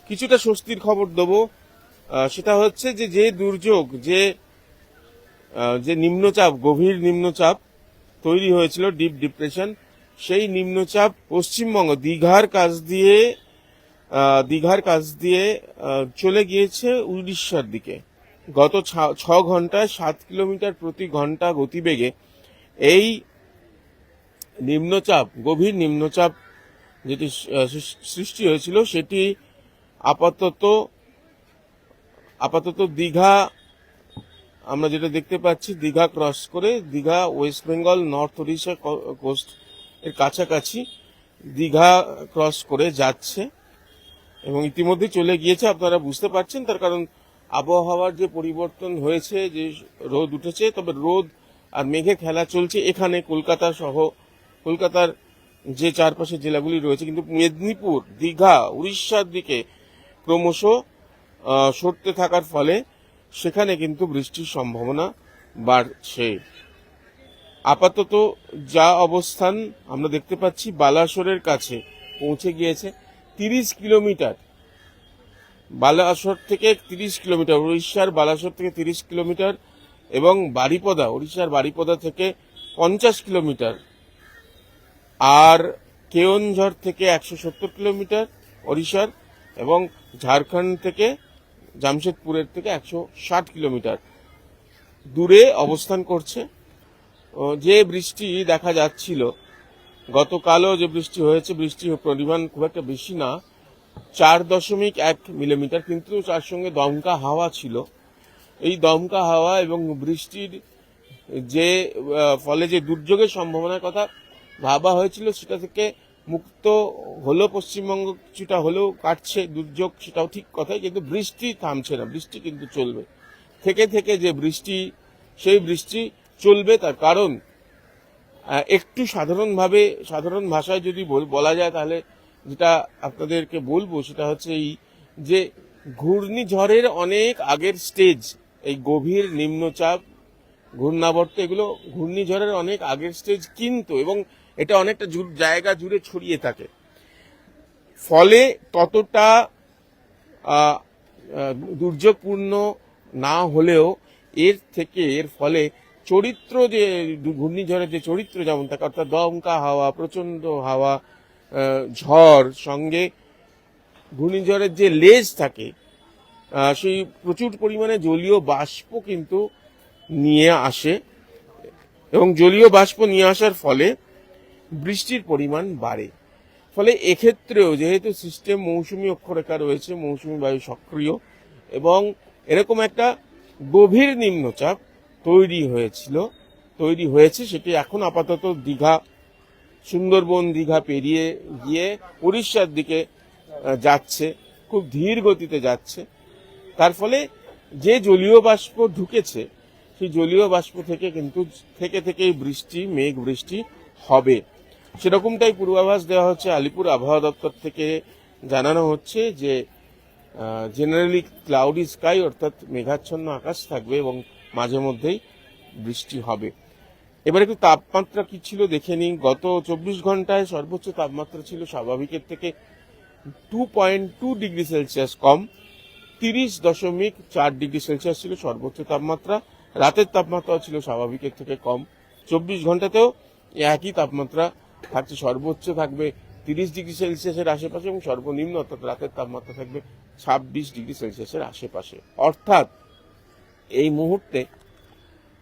কিছুটা স্বস্তির খবর দেবো। সেটা হচ্ছে যে দুর্যোগ, যে নিম্নচাপ, গভীর নিম্নচাপ তৈরি হয়েছিল, ডিপ ডিপ্রেশন, সেই নিম্নচাপ পশ্চিমবঙ্গ দীঘার কাছ দিয়ে চলে গিয়েছে উড়িষ্যার দিকে। গত 6 ঘন্টায় 7 কিলোমিটার প্রতি ঘন্টা গতিবেগে এই নিম্নচাপ, গভীর নিম্নচাপ যেটি সৃষ্টি হয়েছিল, সেটি আপাতত দীঘা, আমরা যেটা দেখতে পাচ্ছি, দীঘা ক্রস করে Digha, West Bengal, north Odisha coast এর কাছাকাছি দীঘা ক্রস করে যাচ্ছে এবং ইতিমধ্যে চলে গিয়েছে। আপনারা বুঝতে পারছেন, তার কারণ আবহাওয়ার যে পরিবর্তন হয়েছে, যে রোদ উঠেছে, তবে রোদ আর মেঘের খেলা চলছে এখানে কলকাতার যে চারপাশে জেলাগুলি রয়েছে, কিন্তু মেদিনীপুর, দীঘা, উড়িষ্যার দিকে ক্রমশ সরতে থাকার ফলে সেখানে কিন্তু বৃষ্টির সম্ভাবনা বাড়ছে। আপাতত যা অবস্থান আমরা দেখতে পাচ্ছি, বালাসোরের কাছে পৌঁছে গিয়েছে 30 কিলোমিটার, বালাসোর থেকে 30 কিলোমিটার, উড়িষ্যার বালাসোর থেকে 30 কিলোমিটার, এবং উড়িষ্যার বারিপদা থেকে 50 কিলোমিটার, আর কেওনঝড় থেকে 170 কিলোমিটার ওড়িশার, এবং ঝাড়খণ্ড থেকে, জামশেদপুরের থেকে 160 কিলোমিটার দূরে অবস্থান করছে। যে বৃষ্টি দেখা যাচ্ছিল গতকালও, যে বৃষ্টি হয়েছে, বৃষ্টির পরিমাণ খুব একটা বেশি না, 4.1 মিলিমিটার, কিন্তু তার সঙ্গে দমকা হাওয়া ছিল। এই দমকা হাওয়া এবং বৃষ্টির যে ফলে যে দুর্যোগের সম্ভাবনার কথা ভাবা হয়েছিল, সেটা থেকে মুক্ত হলো পশ্চিমবঙ্গ, কিছুটা হলেও কাটছে দুর্যোগ, সেটাও ঠিক কথাই, কিন্তু বৃষ্টি থামছে না, বৃষ্টি কিন্তু চলবে। থেকে যে বৃষ্টি, সেই বৃষ্টি চলবে। তার কারণ একটু সাধারণ ভাষায় যদি বলা যায়, তাহলে যেটা আপনাদেরকে বলবো সেটা হচ্ছে এই যে ঘূর্ণিঝড়ের অনেক আগের স্টেজ, এই গভীর নিম্নচাপ, ঘূর্ণাবর্ত, এগুলো ঘূর্ণিঝড়ের অনেক আগের স্টেজ, কিন্তু এবং এটা অনেকটা জায়গা জুড়ে ছড়িয়ে থাকে, ফলে ততটা দুর্যোগপূর্ণ না হলেও এর ফলে চরিত্র, যে ঘূর্ণিঝড়ের যে চরিত্র যেমন থাকে, অর্থাৎ দমকা হাওয়া, প্রচন্ড হাওয়া, ঝড়, সঙ্গে ঘূর্ণিঝড়ের যে লেজ থাকে, সেই প্রচুর পরিমাণে জলীয় বাষ্প কিন্তু নিয়ে আসে, এবং জলীয় বাষ্প নিয়ে আসার ফলে বৃষ্টির পরিমাণ বাড়ে। ফলে এক্ষেত্রেও যেহেতু সিস্টেম, মৌসুমী অক্ষরেখা রয়েছে, মৌসুমী বায়ু সক্রিয়, এবং এরকম একটা গভীর নিম্নচাপ তৈরি হয়েছে, সেটি এখন আপাতত সুন্দরবন, দীঘা পেরিয়ে গিয়ে উড়িষ্যার দিকে যাচ্ছে, খুব ধীর গতিতে যাচ্ছে। তার ফলে যে জলীয় বাষ্প ঢুকেছে, সেই জলীয় বাষ্প থেকে কিন্তু থেকেই মেঘ বৃষ্টি হবে, সেরকমটাই পূর্বাভাস দেওয়া হচ্ছে। আলিপুর আবহাওয়া দপ্তর থেকে জানানো হচ্ছে যে জেনারেলি ক্লাউডি স্কাই, অর্থাৎ মেঘাচ্ছন্ন আকাশ থাকবে এবং মাঝে মধ্যেই বৃষ্টি হবে। এবার একটু তাপমাত্রা কি ছিল দেখে নিই। গত 24 ঘন্টায় সর্বোচ্চ তাপমাত্রা ছিল স্বাভাবিকের থেকে 2.2 ডিগ্রি সেলসিয়াস কম, 30.4 ডিগ্রি সেলসিয়াস ছিল সর্বোচ্চ তাপমাত্রা। রাতের তাপমাত্রাও ছিল স্বাভাবিকের থেকে কম। 24 ঘন্টাতেও একই তাপমাত্রা থাকছে, সর্বোচ্চ থাকবে 30 ডিগ্রি সেলসিয়াসের আশেপাশে, এবং সর্বনিম্ন অর্থাৎ রাতের তাপমাত্রা থাকবে 26 ডিগ্রি সেলসিয়াসের আশেপাশে। অর্থাৎ এই মুহূর্তে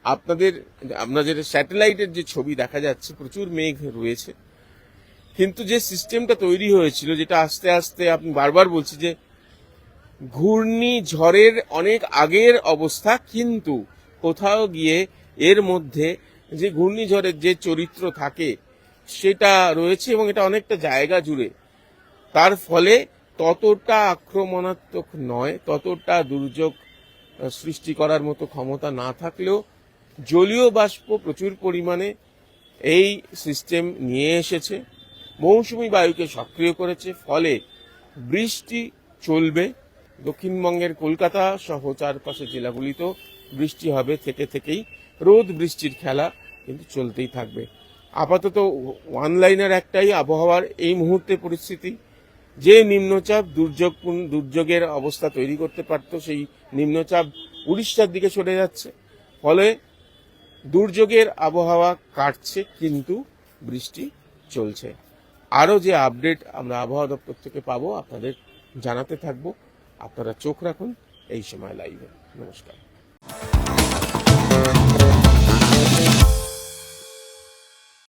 আপনাদের স্যাটেলাইটের যে ছবি দেখা যাচ্ছে, প্রচুর মেঘ রয়েছে, কিন্তু যে সিস্টেমটা তৈরি হয়েছিল, যেটা আস্তে আস্তে, আপনি বারবার বলছি যে ঘূর্ণিঝড়ের অনেক আগের অবস্থা, কিন্তু কোথাও গিয়ে এর মধ্যে যে ঘূর্ণিঝড়ের যে চরিত্র থাকে সেটা রয়েছে, এবং এটা অনেকটা জায়গা জুড়ে। তার ফলে ততটা আক্রমণাত্মক নয়, ততটা দুর্যোগ সৃষ্টি করার মতো ক্ষমতা না থাকলেও জলীয় বাষ্প প্রচুর পরিমাণে এই সিস্টেম নিয়ে এসেছে, মৌসুমী বায়ুকে সক্রিয় করেছে, ফলে বৃষ্টি চলবে। দক্ষিণবঙ্গের কলকাতা সহ চারপাশের জেলাগুলিতেও বৃষ্টি হবে, থেকেই রোদ বৃষ্টির খেলা কিন্তু চলতেই থাকবে। আপাতত ওয়ান লাইনার একটাই, আবহাওয়ার এই মুহূর্তে পরিস্থিতি যে নিম্নচাপ দুর্যোগের অবস্থা তৈরি করতে পারত, সেই নিম্নচাপ উড়িষ্যার দিকে সরে যাচ্ছে। ফলে দুর্যোগের আবহাওয়া কাটছে, কিন্তু বৃষ্টি চলছে। আরও যে আপডেট আমরা আবহাওয়া দপ্তর থেকে পাবো আপনাদের জানাতে থাকবো। আপনারা চোখ রাখুন এই সময় লাইভে। নমস্কার।